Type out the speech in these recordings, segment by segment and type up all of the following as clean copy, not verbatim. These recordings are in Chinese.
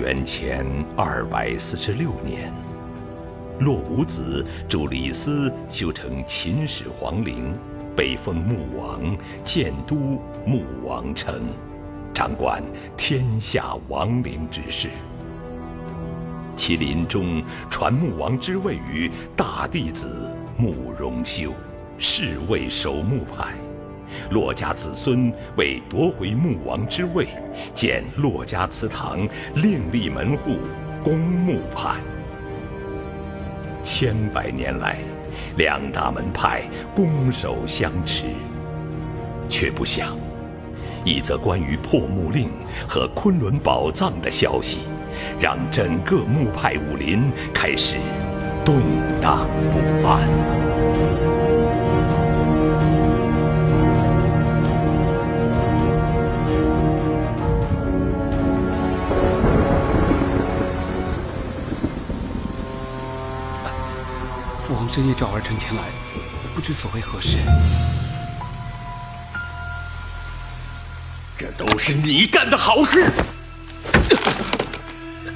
元前246年，洛武子助李斯修成秦始皇陵，被封穆王，建都穆王城，掌管天下王陵之事。其临终传穆王之位于大弟子穆荣修，是为守穆派。骆家子孙为夺回穆王之位，建骆家祠堂，另立门户，恭穆派。千百年来，两大门派攻守相持，却不想，一则关于破穆令和昆仑宝藏的消息，让整个穆派武林开始动荡不安。父王深夜召儿臣前来，不知所谓何事。这都是你干的好事！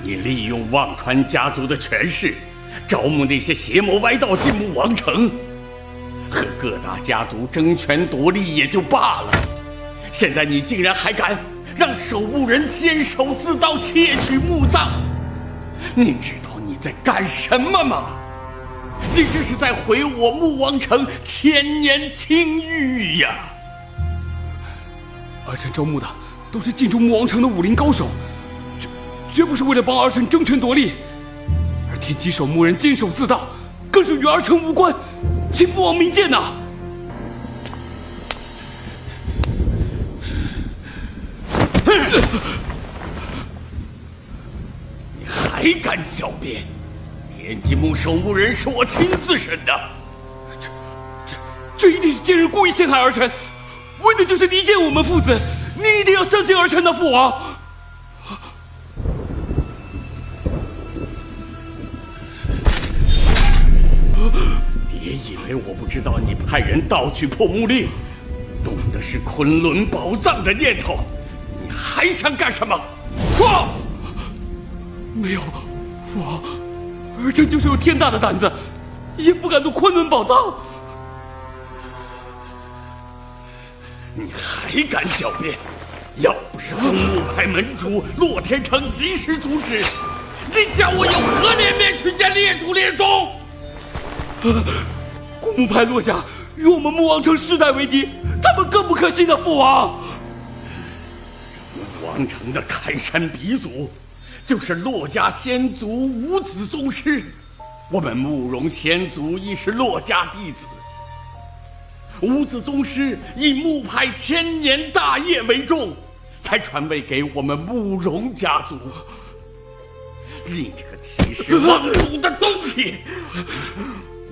你利用忘川家族的权势，招募那些邪魔歪道进穆王城，和各大家族争权夺利也就罢了，现在你竟然还敢让守墓人监守自盗，窃取墓葬！你知道你在干什么吗？你这是在毁我穆王城千年清誉呀！儿臣招募的都是进驻穆王城的武林高手，绝不是为了帮儿臣争权夺利。而天机守墓人监守自盗，更是与儿臣无关，请父王明鉴呐！你还敢狡辩？天机墓守墓人是我亲自审的，这一定是奸人故意陷害儿臣，为的就是离间我们父子。你一定要相信儿臣的，父王。别以为我不知道你派人盗取破墓令，动的是昆仑宝藏的念头，你还想干什么？说！没有，父王，儿臣就是有天大的胆子，也不敢动昆仑宝藏。你还敢狡辩？要不是封穆派门主骆天成及时阻止，你叫我有何脸面去见列祖列宗？古穆派骆家与我们穆王城世代为敌，他们更不可信的，父王。穆王城的开山鼻祖，就是骆家先祖伍子宗师，我们慕容先祖亦是骆家弟子。伍子宗师以穆派千年大业为重，才传位给我们慕容家族。你这个欺世忘祖的东西，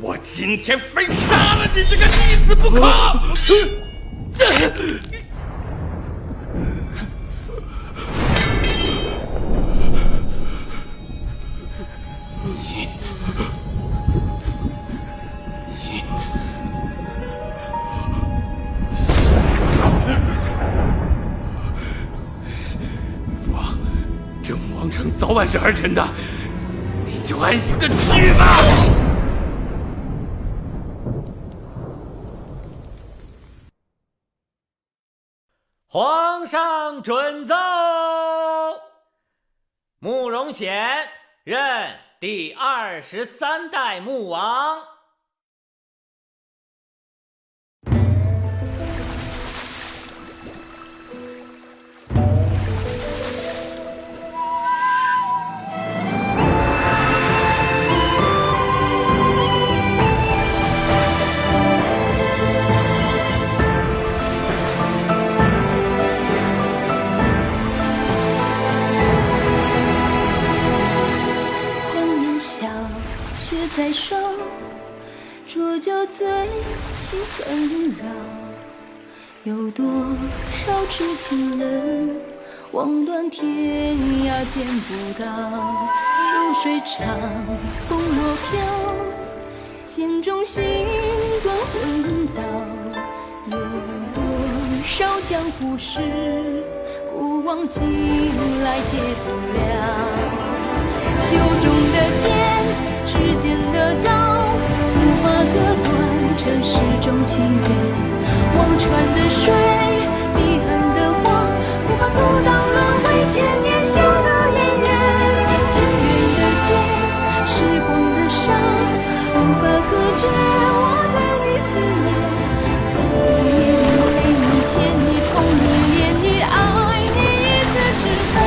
我今天非杀了你这个逆子不可！城早晚是儿臣的，你就安心的去吧。皇上准奏，慕容显任第23代穆王。在手，浊酒醉，气纷扰。有多少痴情人，望断天涯见不到。秋水长，风若飘，心中星断魂道。有多少江湖事，故望进来解不了。袖中的剑，指尖的刀，无法割断这世中情缘。忘川的水，彼岸的花，无法阻挡轮回千年修的姻缘。情缘的劫，时光的伤，无法隔绝我对你思念。想你为你牵你宠你恋你爱你一世之道。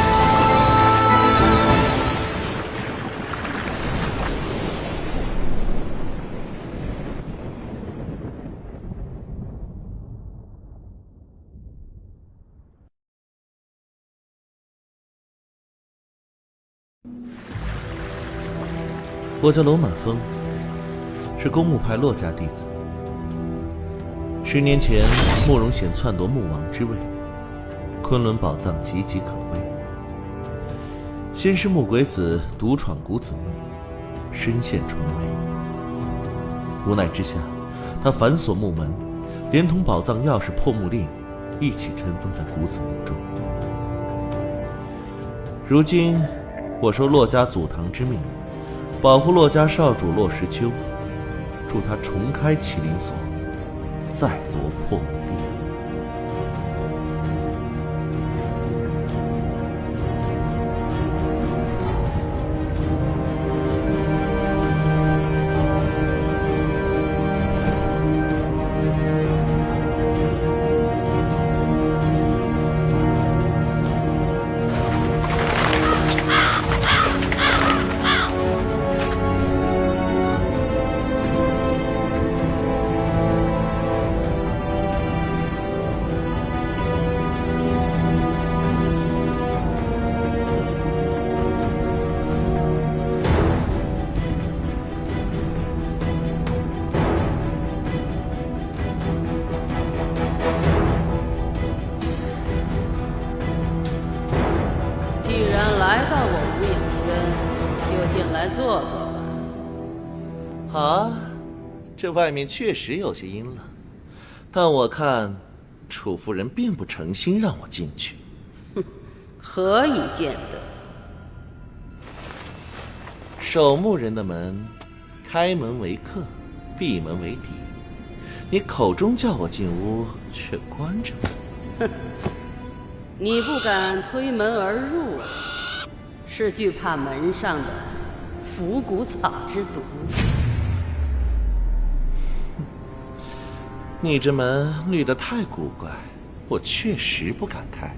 我叫楼满风，是公墓派骆家弟子。10年前，慕容显篡夺墓王之位，昆仑宝藏岌岌可危。先是木鬼子独闯古子墓，身陷重围。无奈之下，他反锁墓门，连同宝藏钥匙破墓令一起尘封在古子墓中。如今，我受骆家祖堂之命，保护骆家少主骆石秋，助他重开麒麟锁，再夺破墓令。来到我无影轩，就进来坐坐吧。好啊，这外面确实有些阴冷，但我看楚夫人并不诚心让我进去。哼，何以见得？守墓人的门，开门为客，闭门为敌。你口中叫我进屋，却关着门。哼，你不敢推门而入，是惧怕门上的腐骨草之毒。你这门绿得太古怪，我确实不敢开。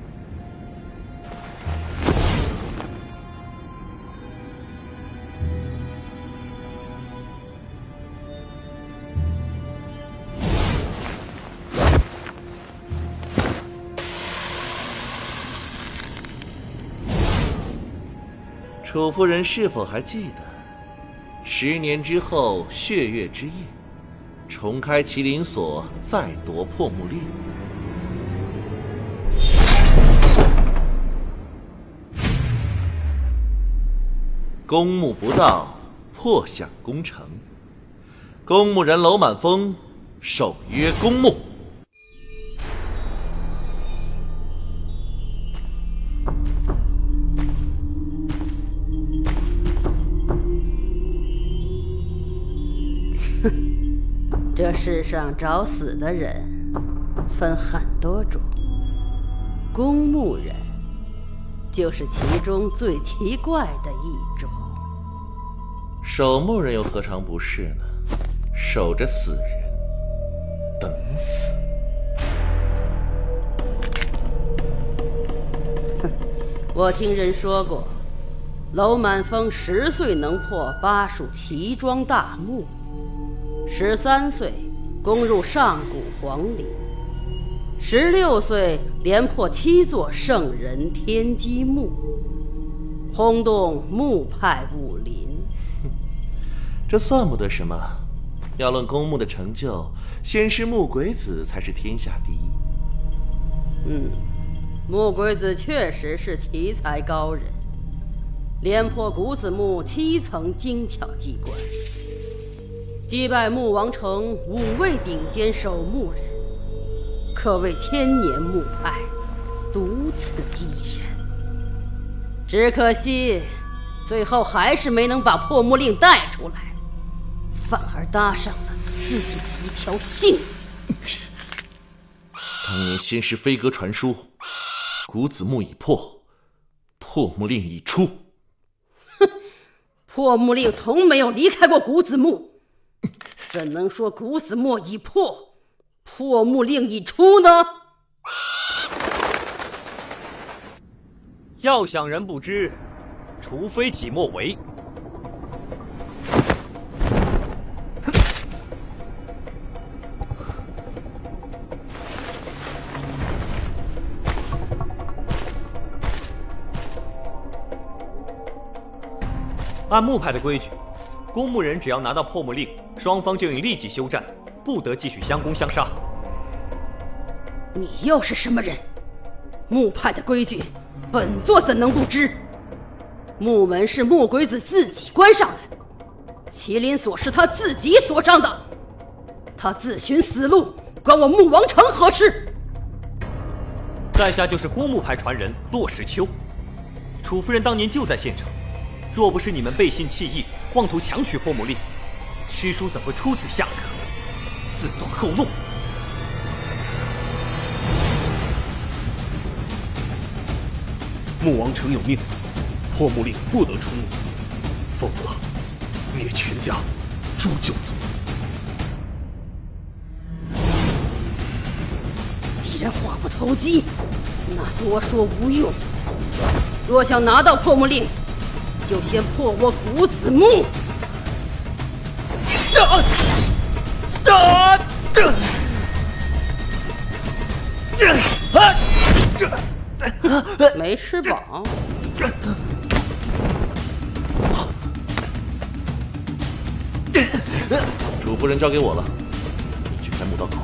楚夫人是否还记得，10年之后血月之夜，重开麒麟锁，再夺破墓令？公墓不到，破响攻城。公墓人楼满风，守约公墓。这世上找死的人分很多种，公墓人就是其中最奇怪的一种。守墓人又何尝不是呢？守着死人，等死。我听人说过，楼满风10岁能破巴蜀齐庄大墓，13岁攻入上古皇陵，16岁连破7座圣人天机墓，轰动墓派武林。这算不得什么。要论公墓的成就，先师木鬼子才是天下第一。木鬼子确实是奇才高人，连破古子墓7层精巧机关，击败穆王城5位顶尖守墓人，可谓千年墓派独此一人。只可惜，最后还是没能把破木令带出来，反而搭上了自己的一条性命。当年先师飞鸽传书，古子墓已破，破木令已出。破木令从没有离开过古子墓，怎能说古子墓已破，破木令已出呢？要想人不知，除非己莫为。按木派的规矩，公墓人只要拿到破木令，双方就应立即休战，不得继续相攻相杀。你又是什么人？木派的规矩，本座怎能不知？木门是木鬼子自己关上的，麒麟锁是他自己锁上的，他自寻死路，关我木王城何事？在下就是公墓派传人骆石秋，楚夫人当年就在县城。若不是你们背信弃义，妄图强取破木令，师叔怎会出此下策，自断后路？穆王城有命，破木令不得出墓，否则灭全家，诛九族。既然话不投机，那多说无用。若想拿到破木令，就先破我古子墓。没吃饱。楚夫人交给我了，你去开墓道口。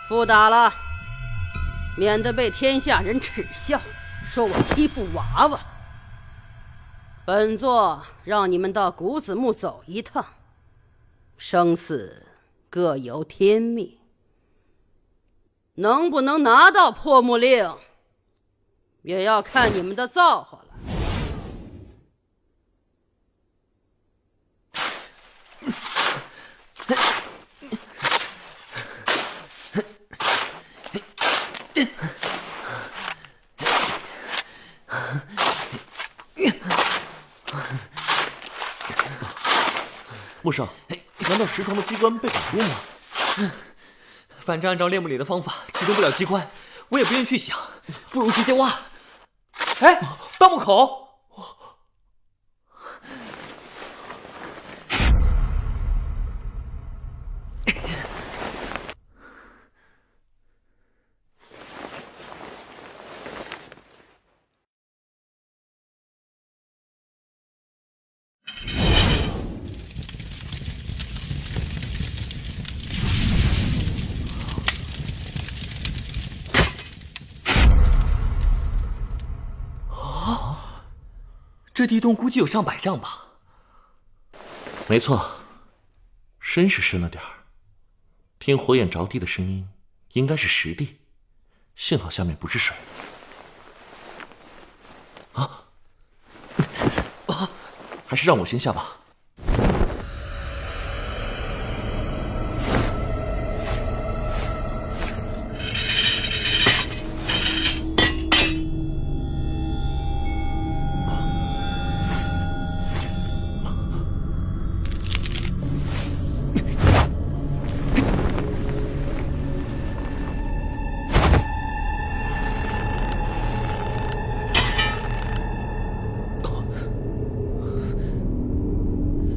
不打了，免得被天下人耻笑，说我欺负娃娃。本座让你们到古子墓走一趟，生死各由天命，能不能拿到破木令，也要看你们的造化了。穆少，难道石床的机关被改变了？反正按照猎木里的方法启动不了机关，我也不愿去想，不如直接挖。哎，盗墓口！这地洞估计有上百丈吧？没错，深是深了点儿。听火眼着地的声音，应该是实地，幸好下面不是水。还是让我先下吧。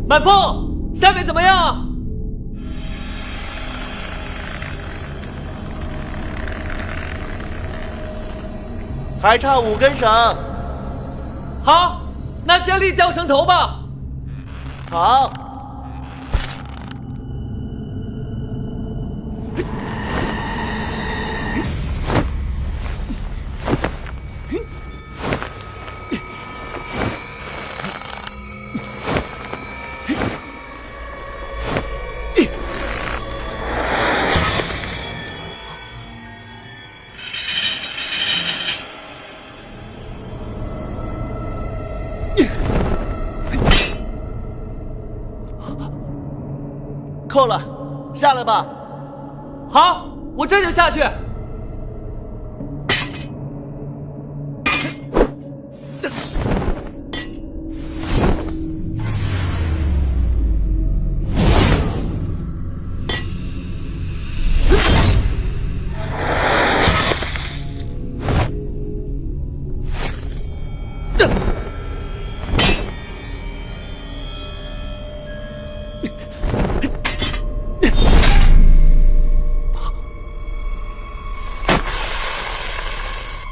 满风，下面怎么样？还差5根绳。好，那接力吊绳头吧。好。扣了，下来吧。好，我这就下去。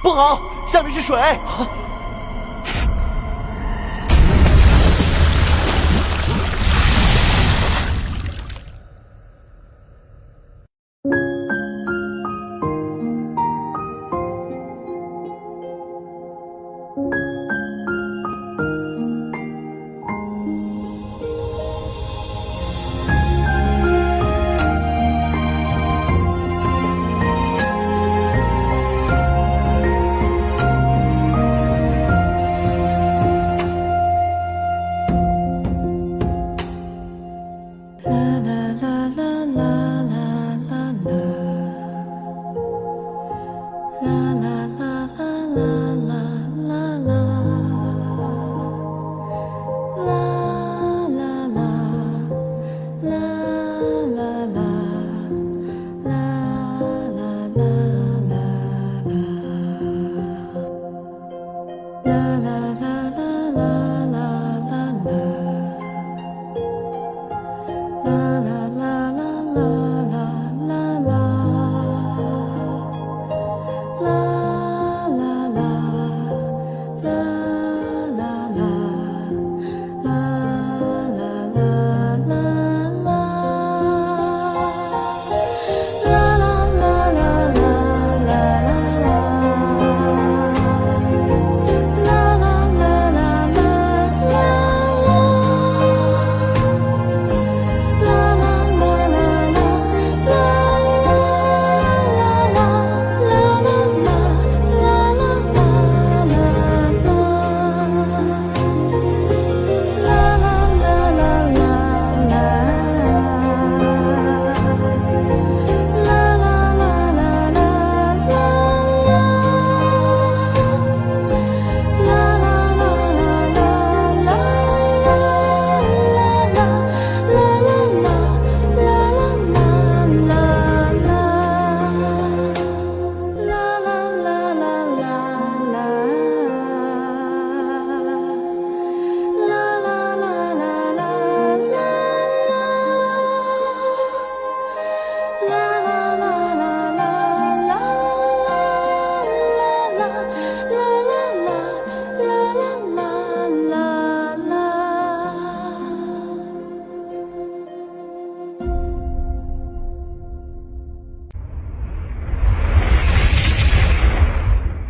不好，下面是水。